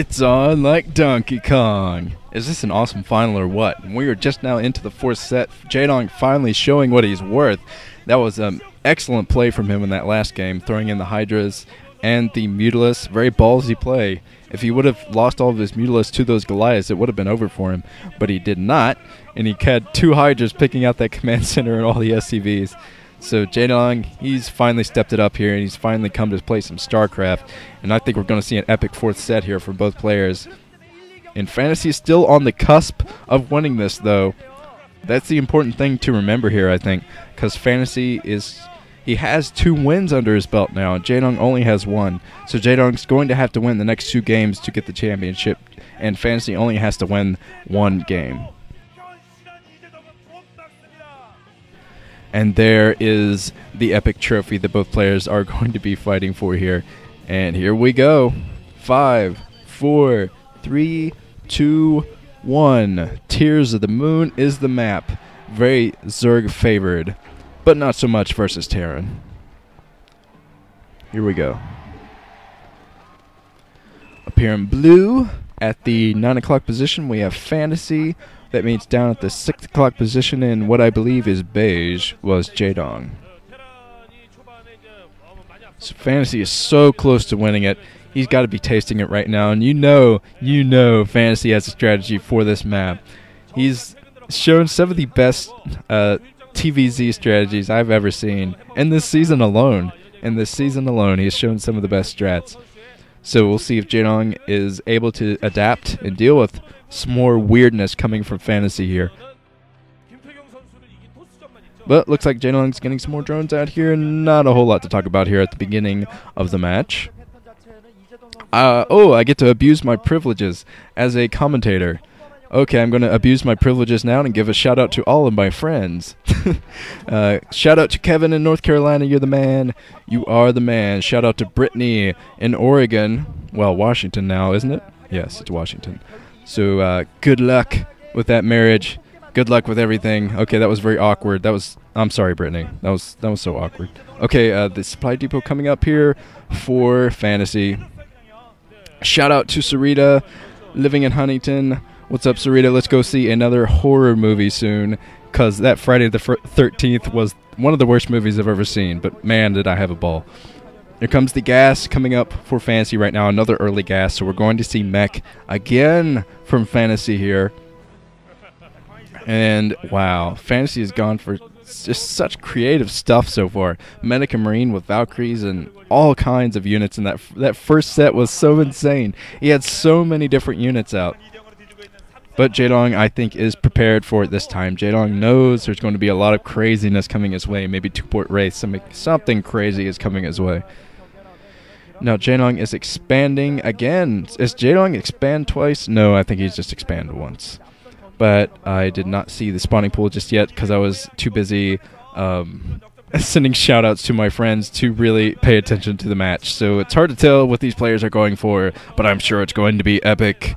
It's on like Donkey Kong. Is this an awesome final or what? We are just now into the fourth set. Jaedong finally showing what he's worth. That was an excellent play from him in that last game, throwing in the Hydras and the Mutalisks. Very ballsy play. If he would have lost all of his Mutalisks to those Goliaths, it would have been over for him. But he did not, and he had two Hydras picking out that command center and all the SCVs. So Jaedong, he's finally stepped it up here, and he's finally come to play some StarCraft. And I think we're going to see an epic fourth set here from both players. And Fantasy is still on the cusp of winning this, though. That's the important thing to remember here, I think, because Fantasy he has 2 wins under his belt now, and Jaedong only has 1. So Jaedong's going to have to win the next 2 games to get the championship, and Fantasy only has to win 1 game. And there is the epic trophy that both players are going to be fighting for here. And here we go. 5, 4, 3, 2, 1. Tears of the Moon is the map. Very Zerg favored, but not so much versus Terran. Here we go. Up here in blue, at the 9 o'clock position, we have Fantasy. That means down at the 6 o'clock position in what I believe is beige was Jaedong. So Fantasy is so close to winning it. He's got to be tasting it right now. And you know Fantasy has a strategy for this map. He's shown some of the best TVZ strategies I've ever seen. In this season alone, he's shown some of the best strats. So we'll see if Jaedong is able to adapt and deal with some more weirdness coming from Fantasy here. But looks like Jaedong's getting some more drones out here. Not a whole lot to talk about here at the beginning of the match. I get to abuse my privileges as a commentator. Okay, I'm going to abuse my privileges now and give a shout out to all of my friends. Shout out to Kevin in North Carolina, you're the man. You are the man. Shout out to Brittany in Oregon. Well, Washington now, isn't it? Yes, it's Washington. So good luck with that marriage. Good luck with everything. Okay, that was very awkward. I'm sorry, Brittany. That was so awkward. Okay, the supply depot coming up here for Fantasy. Shout out to Sarita, living in Huntington. What's up, Sarita? Let's go see another horror movie soon, because that Friday the 13th was one of the worst movies I've ever seen, but man, did I have a ball. Here comes the gas coming up for Fantasy right now, another early gas, so we're going to see Mech again from Fantasy here. And wow, Fantasy has gone for just such creative stuff so far. Medic and Marine with Valkyries and all kinds of units, and that first set was so insane. He had so many different units out. But Jaedong, I think, is prepared for it this time. Jaedong knows there's going to be a lot of craziness coming his way. Maybe 2-port Wraith, something crazy is coming his way. Now Jaedong is expanding again. Is Jaedong expand twice? No, I think he's just expanded once. But I did not see the spawning pool just yet because I was too busy sending shoutouts to my friends to really pay attention to the match. So it's hard to tell what these players are going for, but I'm sure it's going to be epic.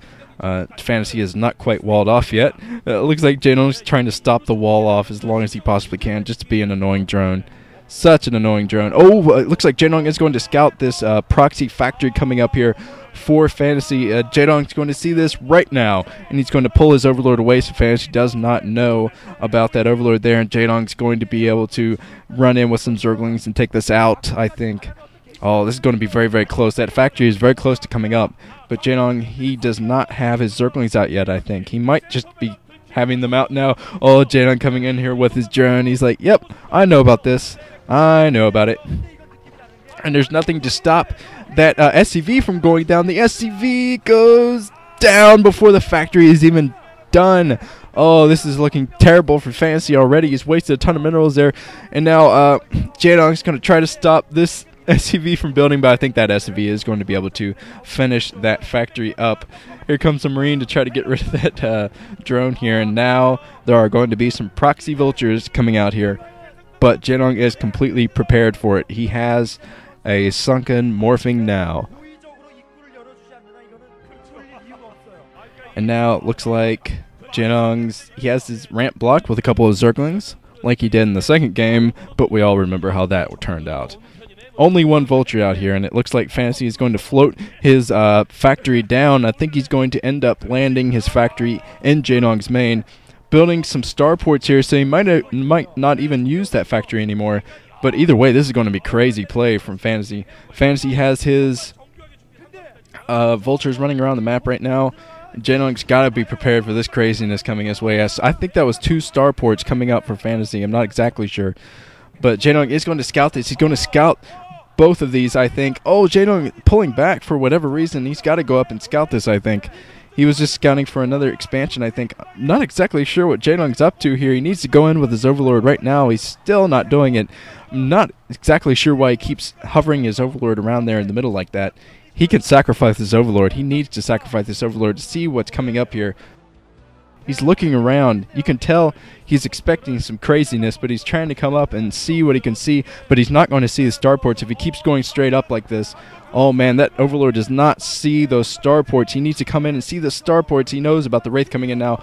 Fantasy is not quite walled off yet. It looks like Jaedong's trying to stop the wall off as long as he possibly can, just to be an annoying drone. Such an annoying drone. Oh, it looks like Jaedong is going to scout this proxy factory coming up here for Fantasy. Jaedong's going to see this right now, and he's going to pull his Overlord away, so Fantasy does not know about that Overlord there, and Jaedong's going to be able to run in with some Zerglings and take this out, I think. Oh, this is going to be very, very close. That factory is very close to coming up. But Jaedong, he does not have his Zerglings out yet, I think. He might just be having them out now. Oh, Jaedong coming in here with his drone. He's like, yep, I know about this. I know about it. And there's nothing to stop that SCV from going down. The SCV goes down before the factory is even done. Oh, this is looking terrible for Fantasy already. He's wasted a ton of minerals there. And now Jaedong's going to try to stop this SCV from building, but I think that SCV is going to be able to finish that factory up. Here comes a Marine to try to get rid of that drone here, and now there are going to be some proxy vultures coming out here, but Jaedong is completely prepared for it. He has a sunken morphing now. And now it looks like he has his ramp blocked with a couple of Zerglings, like he did in the second game, but we all remember how that turned out. Only one Vulture out here, and it looks like Fantasy is going to float his factory down. I think he's going to end up landing his factory in Jaedong's main, building some starports here, so he might not even use that factory anymore. But either way, this is going to be crazy play from Fantasy. Fantasy has his Vultures running around the map right now. Jaedong's got to be prepared for this craziness coming his way. I think that was 2 starports coming up for Fantasy. I'm not exactly sure. But Jaedong is going to scout this. He's going to scout both of these, I think. Oh, Jaedong pulling back for whatever reason. He's got to go up and scout this, I think. He was just scouting for another expansion, I think. I'm not exactly sure what Jaedong's up to here. He needs to go in with his Overlord right now. He's still not doing it. I'm not exactly sure why he keeps hovering his Overlord around there in the middle like that. He can sacrifice his Overlord. He needs to sacrifice this Overlord to see what's coming up here. He's looking around. You can tell he's expecting some craziness, but he's trying to come up and see what he can see, but he's not going to see the starports if he keeps going straight up like this. Oh man, that Overlord does not see those starports. He needs to come in and see the starports. He knows about the Wraith coming in now.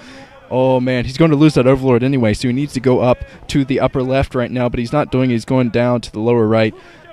Oh man, he's going to lose that Overlord anyway, so he needs to go up to the upper left right now, but he's not doing it. He's going down to the lower right.